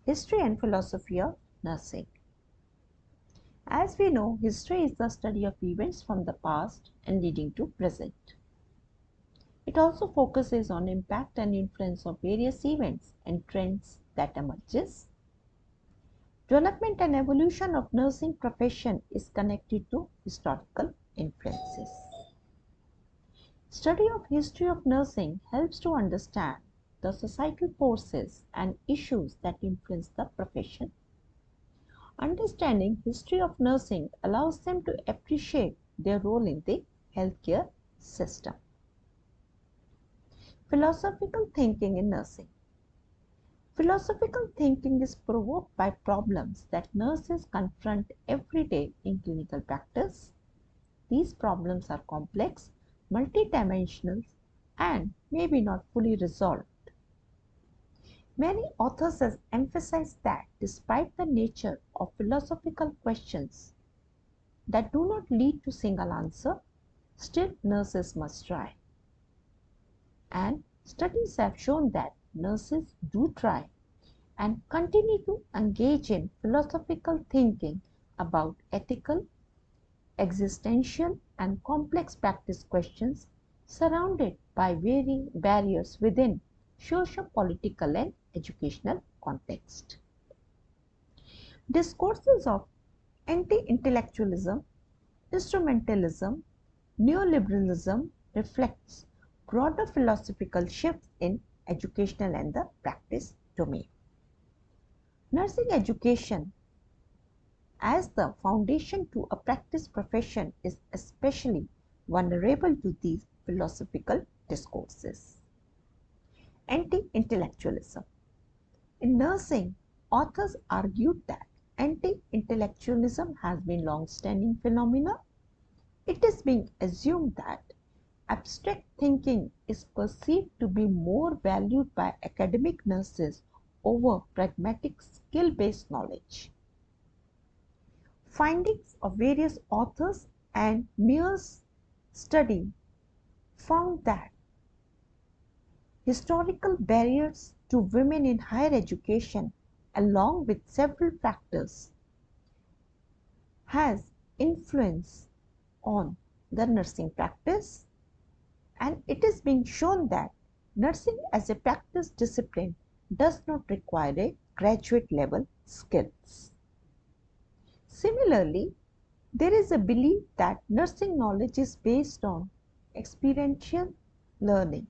History and philosophy of nursing. As we know, history is the study of events from the past and leading to present. It also focuses on impact and influence of various events and trends that emerges. Development and evolution of nursing profession is connected to historical influences. Study of history of nursing helps to understand the societal forces and issues that influence the profession. Understanding history of nursing allows them to appreciate their role in the healthcare system. Philosophical thinking in nursing. Philosophical thinking is provoked by problems that nurses confront every day in clinical practice. These problems are complex, multidimensional, and maybe not fully resolved. Many authors have emphasized that despite the nature of philosophical questions that do not lead to single answer, still nurses must try. And studies have shown that nurses do try and continue to engage in philosophical thinking about ethical, existential, and complex practice questions surrounded by varying barriers within socio-political and educational context. Discourses of anti-intellectualism, instrumentalism, neoliberalism reflects broader philosophical shifts in educational and the practice domain. Nursing education as the foundation to a practice profession is especially vulnerable to these philosophical discourses. Anti-intellectualism. In nursing, authors argued that anti-intellectualism has been long-standing phenomena. It is being assumed that abstract thinking is perceived to be more valued by academic nurses over pragmatic skill-based knowledge. Findings of various authors and Muir's study found that historical barriers to women in higher education, along with several factors, has influence on the nursing practice, and it is being shown that nursing as a practice discipline does not require a graduate level skills. Similarly, there is a belief that nursing knowledge is based on experiential learning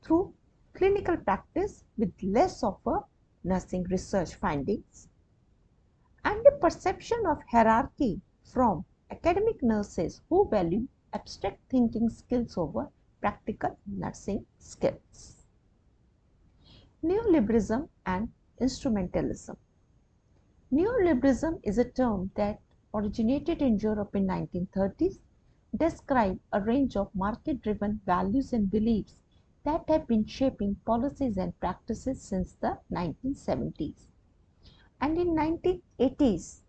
through clinical practice with less of a nursing research findings, and a perception of hierarchy from academic nurses who value abstract thinking skills over practical nursing skills. Neoliberalism and instrumentalism. Neoliberalism is a term that originated in Europe in 1930s, described a range of market-driven values and beliefs that have been shaping policies and practices since the 1970s. And in 1980s,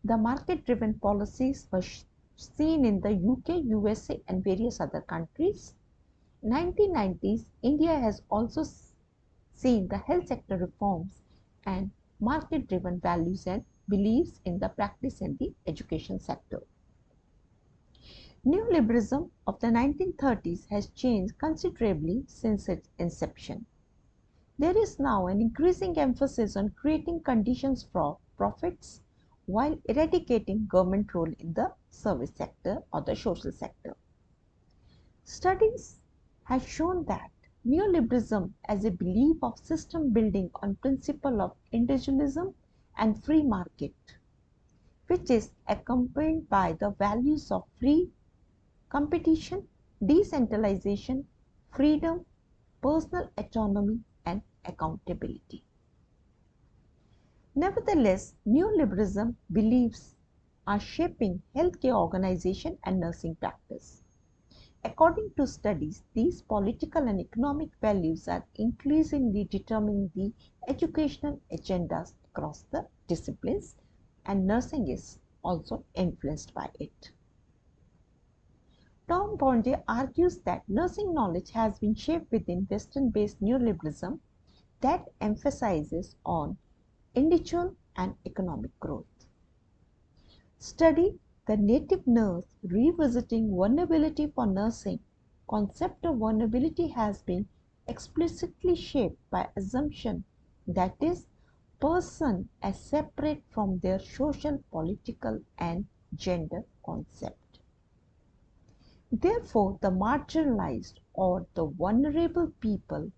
the market-driven policies were seen in the UK, USA, and various other countries. In 1990s, India has also seen the health sector reforms and market-driven values and beliefs in the practice and the education sector. Neoliberalism of the 1930s has changed considerably since its inception. There is now an increasing emphasis on creating conditions for profits while eradicating government role in the service sector or the social sector. Studies have shown that neoliberalism as a belief of system building on principle of individualism and free market, which is accompanied by the values of free competition, decentralization, freedom, personal autonomy, and accountability. Nevertheless, neoliberalism beliefs are shaping healthcare organization and nursing practice. According to studies, these political and economic values are increasingly determining the educational agendas across the disciplines, and nursing is also influenced by it. Tom Bonje argues that nursing knowledge has been shaped within Western-based neoliberalism that emphasizes on individual and economic growth. Study the native nurse revisiting vulnerability for nursing. Concept of vulnerability has been explicitly shaped by assumption that is person as separate from their social, political and gender concept. Therefore, the marginalized or the vulnerable people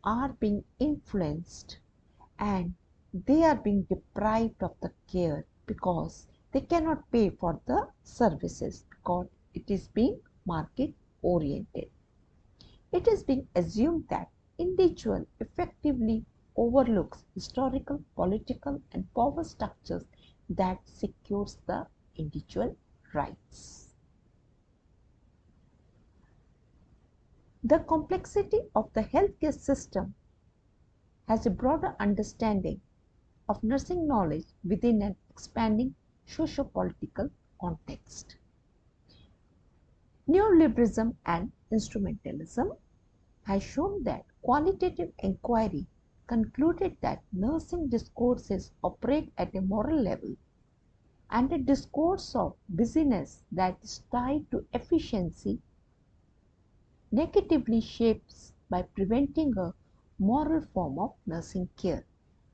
are being influenced and they are being deprived of the care because they cannot pay for the services because it is being market oriented. It is being assumed that individual effectively overlooks historical, political and power structures that secures the individual rights. The complexity of the healthcare system has a broader understanding of nursing knowledge within an expanding socio-political context. Neoliberalism and instrumentalism has shown that qualitative inquiry concluded that nursing discourses operate at a moral level and a discourse of busyness that is tied to efficiency negatively shapes by preventing a moral form of nursing care.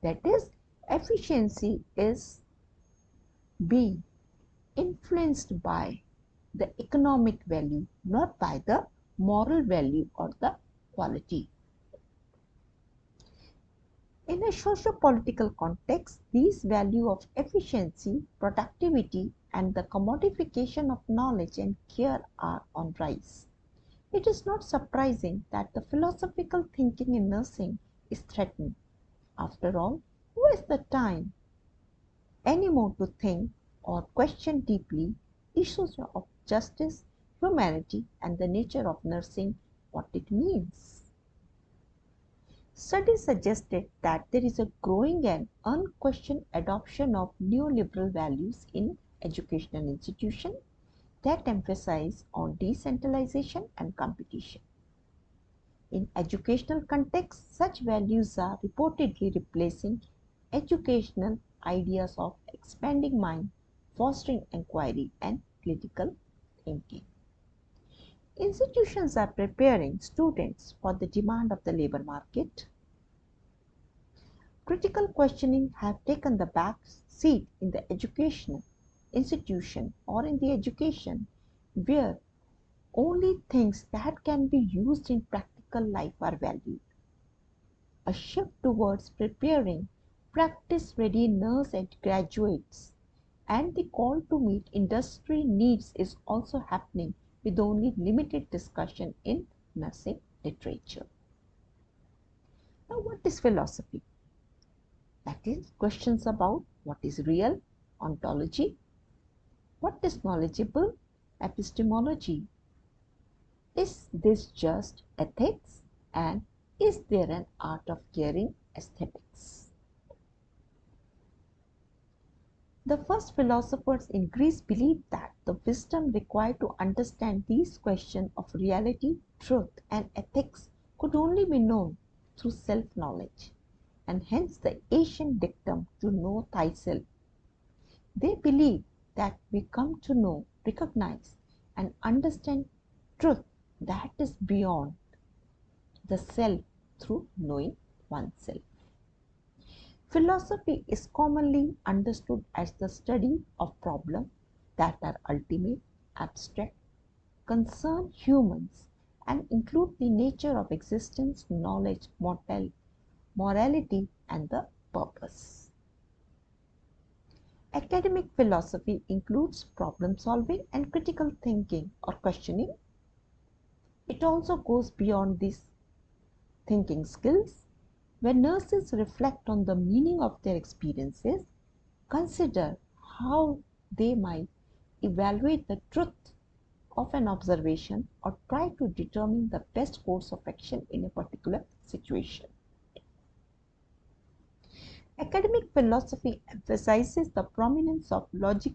That is, efficiency is being influenced by the economic value, not by the moral value or the quality. In a socio-political context, these values of efficiency, productivity, and the commodification of knowledge and care are on rise. It is not surprising that the philosophical thinking in nursing is threatened. After all, who has the time anymore to think or question deeply issues of justice, humanity, and the nature of nursing, what it means? Studies suggested that there is a growing and unquestioned adoption of neoliberal values in educational institutions that emphasize on decentralization and competition. In educational contexts, such values are reportedly replacing educational ideas of expanding mind, fostering inquiry and critical thinking. Institutions are preparing students for the demand of the labor market. Critical questioning have taken the back seat in the educational institution or in the education where only things that can be used in practical life are valued. A shift towards preparing practice-ready nurse and graduates and the call to meet industry needs is also happening with only limited discussion in nursing literature. Now, what is philosophy? That is, questions about what is real, ontology, what is knowledgeable, epistemology. Is this just ethics? And is there an art of caring, aesthetics? The first philosophers in Greece believed that the wisdom required to understand these questions of reality, truth, and ethics could only be known through self-knowledge, and hence the ancient dictum to know thyself. They believe that we come to know, recognize, and understand truth that is beyond the self through knowing oneself. Philosophy is commonly understood as the study of problems that are ultimate, abstract, concern humans, and include the nature of existence, knowledge, morality, and the purpose. Academic philosophy includes problem solving and critical thinking or questioning. It also goes beyond these thinking skills. When nurses reflect on the meaning of their experiences, consider how they might evaluate the truth of an observation or try to determine the best course of action in a particular situation. Academic philosophy emphasizes the prominence of logic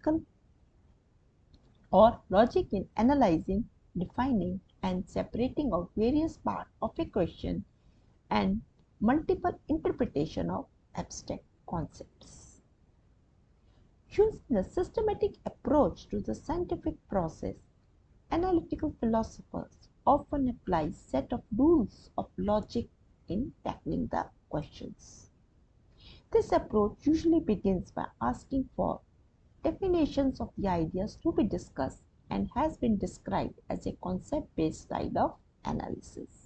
in analyzing, defining, and separating out various parts of a question and multiple interpretation of abstract concepts. Using a systematic approach to the scientific process, analytical philosophers often apply set of rules of logic in tackling the questions. This approach usually begins by asking for definitions of the ideas to be discussed and has been described as a concept-based style of analysis.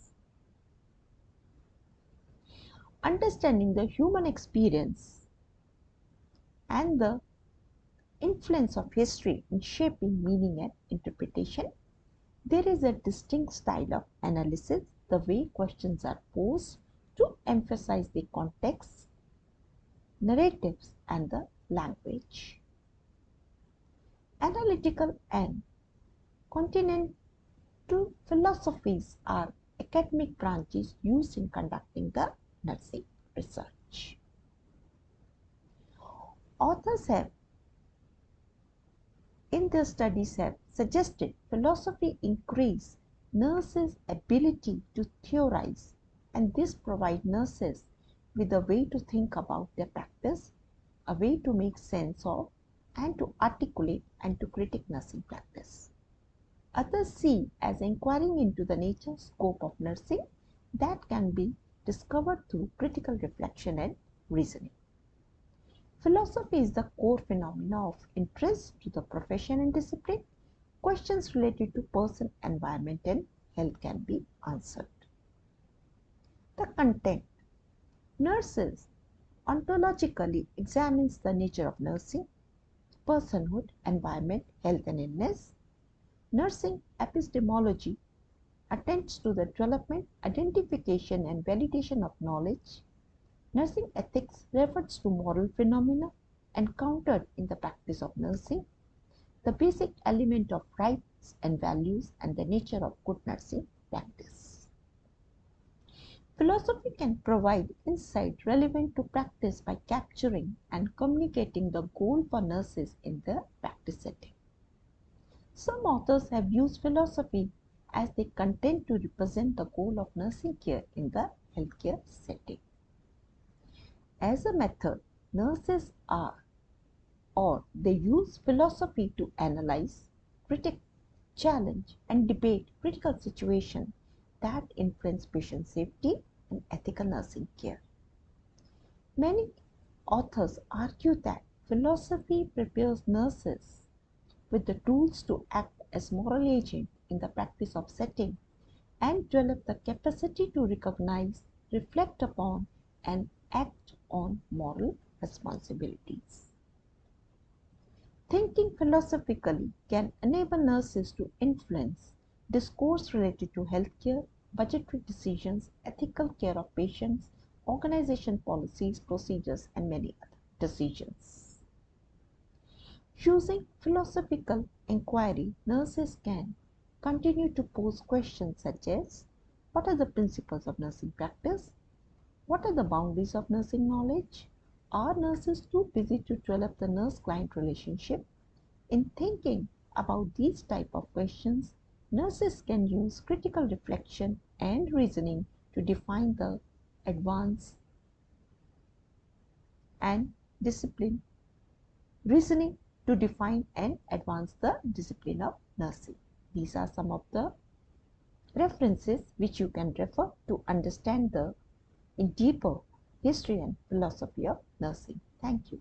Understanding the human experience and the influence of history in shaping meaning and interpretation, there is a distinct style of analysis, the way questions are posed to emphasize the context, narratives, and the language. Analytical and continental philosophies are academic branches used in conducting the nursing research. Authors have in their studies have suggested philosophy increase nurses' ability to theorize, and this provides nurses with a way to think about their practice, a way to make sense of, and to articulate and to critique nursing practice. Others see as inquiring into the nature scope of nursing that can be discovered through critical reflection and reasoning. Philosophy is the core phenomena of interest to the profession and discipline. Questions related to person, environment, and health can be answered. The content. Nurses ontologically examines the nature of nursing, personhood, environment, health, and illness. Nursing epistemology attends to the development, identification, and validation of knowledge. Nursing ethics refers to moral phenomena encountered in the practice of nursing, the basic element of rights and values, and the nature of good nursing practice. Philosophy can provide insight relevant to practice by capturing and communicating the goal for nurses in the practice setting. Some authors have used philosophy as they content to represent the goal of nursing care in the healthcare setting. As a method, nurses are or they use philosophy to analyze, critique, challenge, and debate critical situations that influence patient safety and ethical nursing care. Many authors argue that philosophy prepares nurses with the tools to act as moral agents in the practice of setting and develop the capacity to recognize, reflect upon, and act on moral responsibilities. Thinking philosophically can enable nurses to influence discourse related to healthcare, budgetary decisions, ethical care of patients, organization policies, procedures, and many other decisions. Using philosophical inquiry, nurses can continue to pose questions such as, what are the principles of nursing practice? What are the boundaries of nursing knowledge? Are nurses too busy to develop the nurse-client relationship? In thinking about these type of questions, nurses can use critical reflection and reasoning to define the advance and discipline, reasoning to define and advance the discipline of nursing. These are some of the references which you can refer to understand the in deeper history and philosophy of nursing. Thank you.